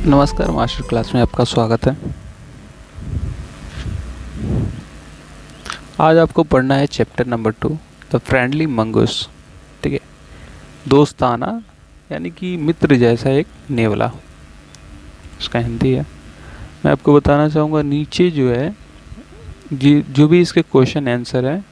नमस्कार master class में आपका स्वागत है। आज आपको पढ़ना है chapter number 2 the friendly mongoose. ठीक है, दोस्ताना यानी कि मित्र जैसा एक नेवला, इसका हिंदी है। मैं आपको बताना चाहूँगा नीचे जो है जो भी इसके क्वेश्चन आंसर है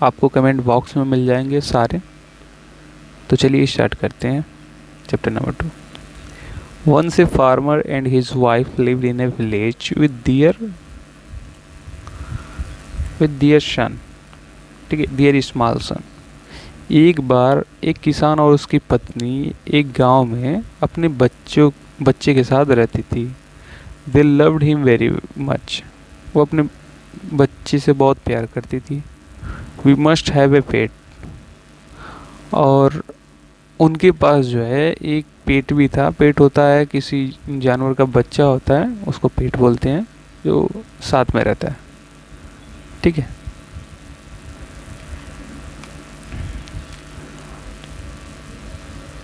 आपको कमेंट बॉक्स में मिल जाएंगे सारे। तो चलिए स्टार्ट करते हैं chapter number 2। Once a farmer and his wife lived in a village with their son, ठीक है, their small son। एक बार एक किसान और उसकी पत्नी एक गांव में अपने बच्चे के साथ रहती थी। They loved him very much। वो अपने बच्चे से बहुत प्यार करती थी। We must have a pet। और उनके पास जो है एक पेट भी था। पेट होता है किसी जानवर का बच्चा होता है, उसको पेट बोलते हैं, जो साथ में रहता है। ठीक है,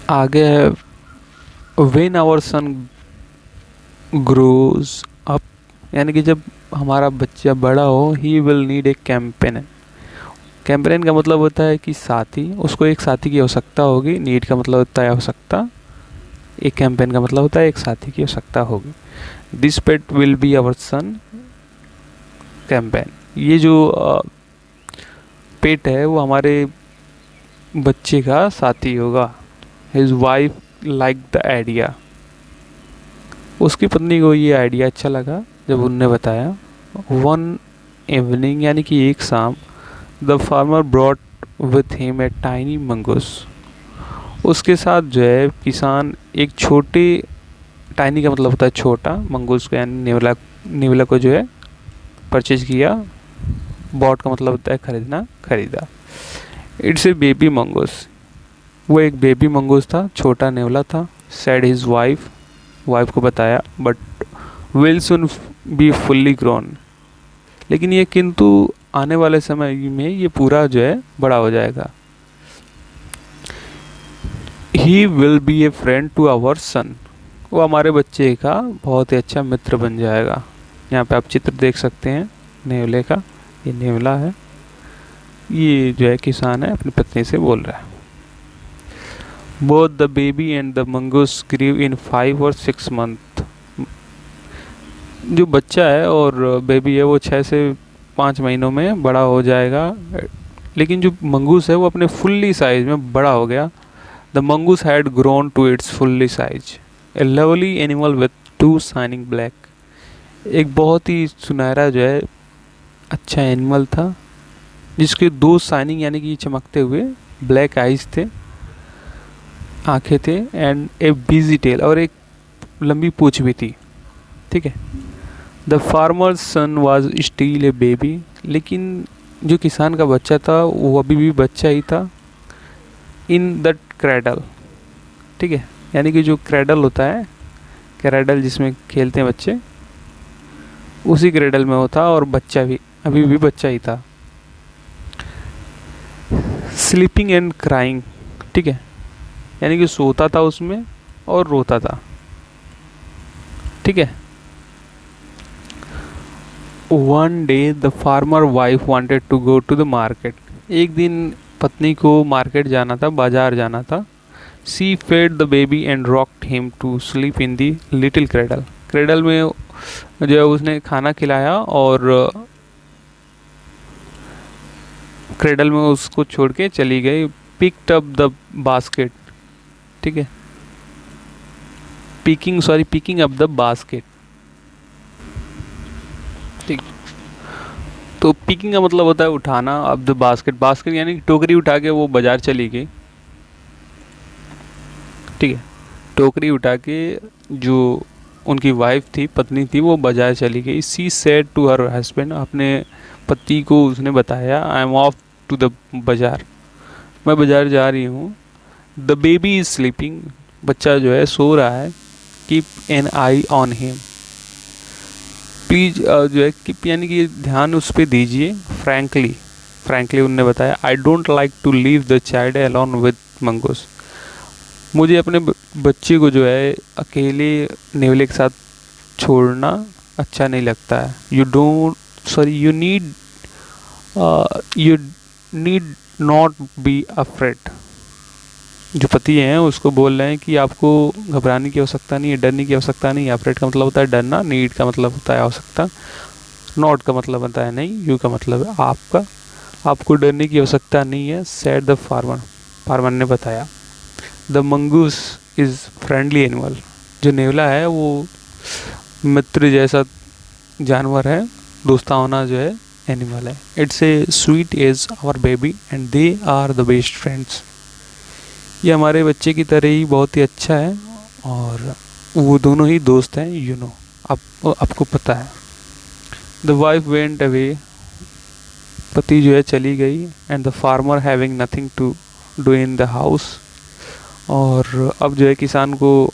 आगे है when our son grows up, यानी कि जब हमारा बच्चा बड़ा हो, he will need a companion. Companion का मतलब होता है कि साथी, उसको एक साथी की आवश्यकता होगी। नीड का मतलब होता है आवश्यकता, एक कैंपेन का मतलब होता है एक साथी की आवश्यकता होगी। This pet will be our son companion. ये जो पेट है वो हमारे बच्चे का साथी होगा। His wife like the idea. उसकी पत्नी को ये आइडिया अच्छा लगा जब उनने बताया। वन इवनिंग यानी कि एक शाम, the farmer brought with him a tiny mongoose. उसके साथ जो है किसान एक छोटे, टाइनी का मतलब होता है छोटा, मंगूस को यानी नेवला को जो है परचेज किया। बॉट का मतलब होता है खरीदना, खरीदा। It's a baby mongoose. वो एक बेबी मंगूस था, छोटा नेवला था। सेड हिज वाइफ को बताया, but will soon be fully grown. लेकिन ये किंतु आने वाले समय में ये पूरा जो है बड़ा हो जाएगा। He will be a friend to our son. वो हमारे बच्चे का बहुत ही अच्छा मित्र बन जाएगा। यहाँ पे आप चित्र देख सकते हैं नेवले का, ये नेवला है, ये जो है किसान है, अपनी पत्नी से बोल रहा है। Both the baby and the mongoose grieve in 5 और 6 मंथ। जो बच्चा है और बेबी है वो 6 से 5 महीनों में बड़ा हो जाएगा। लेकिन जो मंगूस है वो अपने फुल्ली साइज में बड़ा हो गया। The mongoose had grown to its fully size. A lovely animal with 2 shining black. एक बहुत ही सुनहरा जो है अच्छा एनिमल था, जिसके 2 शाइनिंग यानी कि चमकते हुए ब्लैक आइज थे, आंखें थे, एंड ए बिजी टेल, और एक लंबी पूंछ भी थी। ठीक है, the farmer's son was still a baby. लेकिन जो किसान का बच्चा था वो अभी भी बच्चा ही था। इन द क्रैडल, ठीक है, यानी कि जो क्रैडल होता है, क्रैडल जिसमें खेलते हैं बच्चे, उसी क्रैडल में होता, और बच्चा भी अभी भी बच्चा ही था। स्लीपिंग एंड क्राइंग, ठीक है, यानी कि सोता था उसमें और रोता था। ठीक है। One day the farmer wife wanted to go to the market. एक दिन पत्नी को मार्केट जाना था, बाजार जाना था। She fed the baby and rocked him to sleep in the little cradle. Cradle में जो है उसने खाना खिलाया और क्रेडल में उसको छोड़ के चली गई। पिक्ड अप द बास्केट, ठीक है, पिकिंग अप द बास्केट। ठीक, तो पिकिंग का मतलब होता है उठाना। अब द बास्केट यानी टोकरी उठा के वो बाजार चली गई। ठीक है, टोकरी उठा के जो उनकी वाइफ थी, पत्नी थी, वो बाजार चली गई। She said to her husband, अपने पति को उसने बताया, I am off to the बाजार, मैं बाजार जा रही हूँ। द बेबी इज स्लीपिंग, बच्चा जो है सो रहा है। Keep an I on him, please जो है कीप यानी कि ध्यान उस पर दीजिए। फ्रैंकली उन्होंने बताया, I don't like to leave the child alone with mongoose, मुझे अपने बच्चे को जो है अकेले नेवले के साथ छोड़ना अच्छा नहीं लगता है। You need not be afraid. जो पति हैं उसको बोल रहे हैं कि आपको घबराने की आवश्यकता नहीं है, डरने की आवश्यकता नहीं है। अफ्रेड का मतलब होता है डरना, नीड का मतलब होता है आवश्यकता, नॉट का मतलब होता है नहीं, यू का मतलब है आपका। आपको डरने की आवश्यकता नहीं है, सेड द फार्मर। फार्मर ने बताया। The mongoose is friendly animal. जो नेवला है वो मित्र जैसा जानवर है, दोस्ताना जो है एनिमल है। It's a sweet as our baby and they are the best friends. ये हमारे बच्चे की तरह ही बहुत ही अच्छा है और वो दोनों ही दोस्त हैं, यू नो, आपको पता है। The wife went away. पति जो है चली गई। And the farmer having nothing to do in the house. और अब जो है किसान को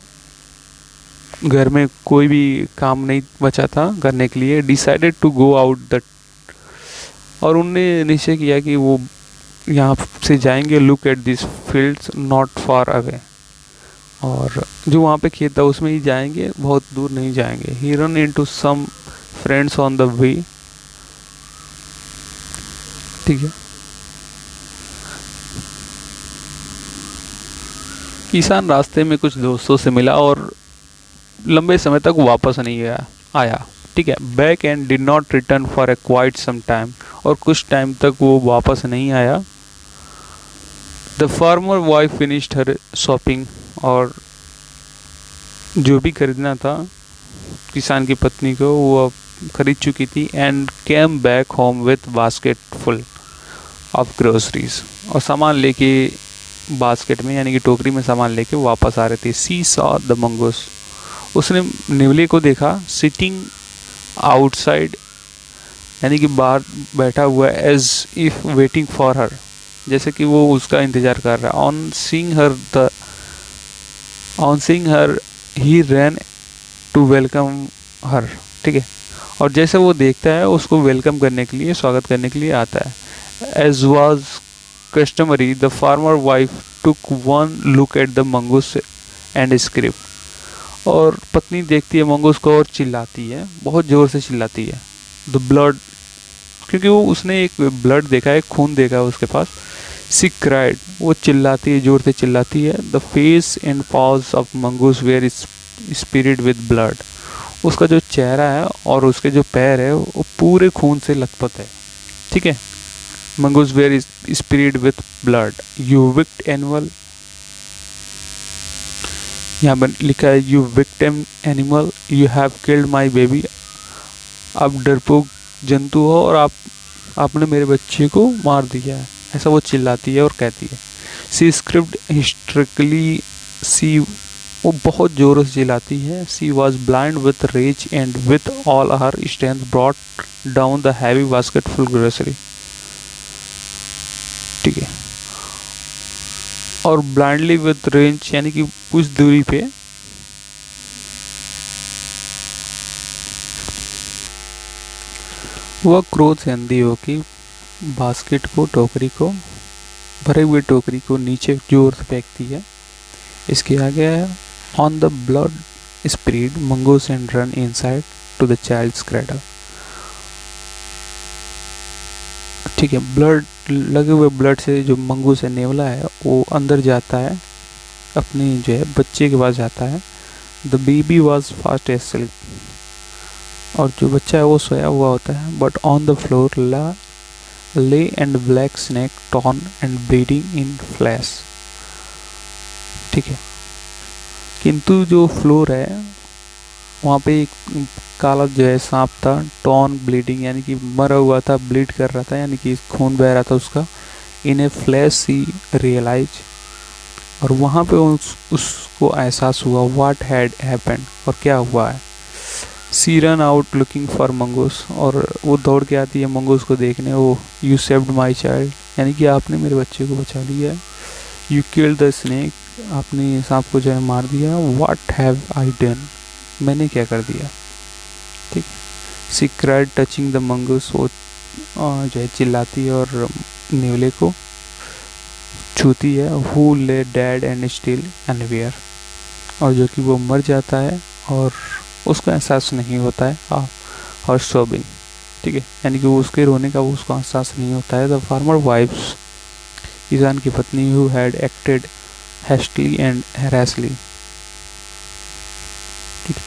घर में कोई भी काम नहीं बचा था करने के लिए। Decided to go out the. और उनने निश्चय किया कि वो यहाँ से जाएंगे। Look at this fields not far away. और जो वहाँ पे खेत था उसमें ही जाएंगे, बहुत दूर नहीं जाएंगे। He run into some friends on the way. ठीक है। किसान रास्ते में कुछ दोस्तों से मिला और लंबे समय तक वापस नहीं आया। ठीक है। Back and did not return for a quite some time. और कुछ टाइम तक वो वापस नहीं आया। The farmer wife finished her shopping. और जो भी खरीदना था किसान की पत्नी को वो खरीद चुकी थी। And came back home with basket full of groceries. और सामान लेके बास्केट में यानी कि टोकरी में सामान लेके वापस आ रहे थे। सी सॉ द मंगूस। उसने नेवले को देखा। सिटिंग आउटसाइड यानी कि बाहर बैठा हुआ है। As if waiting for her, जैसे कि वो उसका इंतजार कर रहा है। On seeing her he ran to welcome her. ठीक है। और जैसे वो देखता है उसको वेलकम करने के लिए, स्वागत करने के लिए आता है। As was customary the farmer wife took one look at the mongoose and screamed. और पत्नी देखती है मंगूस को और चिल्लाती है, बहुत ज़ोर से चिल्लाती है। द ब्लड, क्योंकि वो उसने एक ब्लड देखा है, खून देखा है उसके पास। सी क्राइड, वो चिल्लाती है, जोर से चिल्लाती है। The face and paws of mongoose were spirit with blood. उसका जो चेहरा है और उसके जो पैर है वो पूरे खून से लथपथ है। ठीक है। Mongoose were spirit with blood. You wicked animal, यहाँ पर लिखा है you victim animal, you have killed my baby. आप डरपोक जंतु हो और आपने मेरे बच्चे को मार दिया है, ऐसा वो चिल्लाती है और कहती है। सी स्क्रिप्ट हिस्ट्रिकली, सी वो बहुत जोरों से चिल्लाती है। She was blind with rage and with all her strength brought down the heavy basket full grocery. ठीक है। और ब्लाइंडली विथ रेंज यानी कि कुछ दूरी पे वह क्रोध से अंधी होकर बास्केट को, टोकरी को, भरे हुए टोकरी को नीचे जोर से फेंकती है। इसके आगे है on the blood spread mongoose and run inside to the child's cradle. ठीक है। ब्लड लगे हुए ब्लड से जो मंगूस है, नेवला है, वो अंदर जाता है, अपने जो है बच्चे के पास जाता है। The baby was fast asleep. और जो बच्चा है वो सोया हुआ होता है। बट ऑन द फ्लोर ले and black snake torn and bleeding in flash. ठीक है। किंतु जो फ्लोर है वहाँ पे एक काला जो है सांप था, टॉर्न ब्लीडिंग यानी कि मरा हुआ था, ब्लीड कर रहा था, यानी कि खून बह रहा था उसका। इन ए फ्लैश सी रियलाइज, और वहाँ पे उसको एहसास हुआ व्हाट हैड हैपेंड, और क्या हुआ है। She run out looking for mongoose, और वो दौड़ के आती है मंगूस को देखने। वो यू सेव्ड माई चाइल्ड, यानी कि आपने मेरे बच्चे को बचा लिया है। यू किल्ड द स्नेक, आपने सांप को जो है मार दिया। व्हाट हैव आई डन, मैंने क्या कर दिया। ठीक। सी क्राइड टचिंग द मंगूस, वो जो है चिल्लाती है और नेवले को छूती है, हु ले डेड एंड स्टिल एनीवेयर, और जो कि वो मर जाता है और उसको एहसास नहीं होता है, और सोबिंग, ठीक है, यानी कि वो उसके रोने का वो उसको एहसास नहीं होता है। द फार्मर वाइफ्स, ईजान की पत्नी, who had acted hastily and rashly, ठीक है,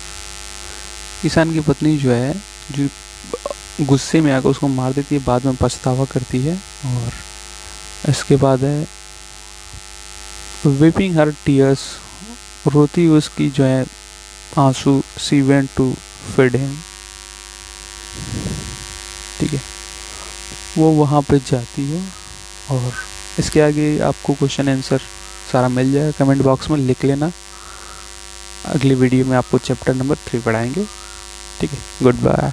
ईशान की पत्नी जो है, जो गुस्से में आकर उसको मार देती है, बाद में पछतावा करती है, और इसके बाद है वीपिंग हर टीयर्स, रोती उसकी जो है आंसू, she went to feed him, ठीक है, वो वहाँ पे जाती है। और इसके आगे आपको क्वेश्चन आंसर सारा मिल जाएगा, कमेंट बॉक्स में लिख लेना। अगली वीडियो में आपको चैप्टर नंबर 3 पढ़ाएंगे, ठीक है। Good bye.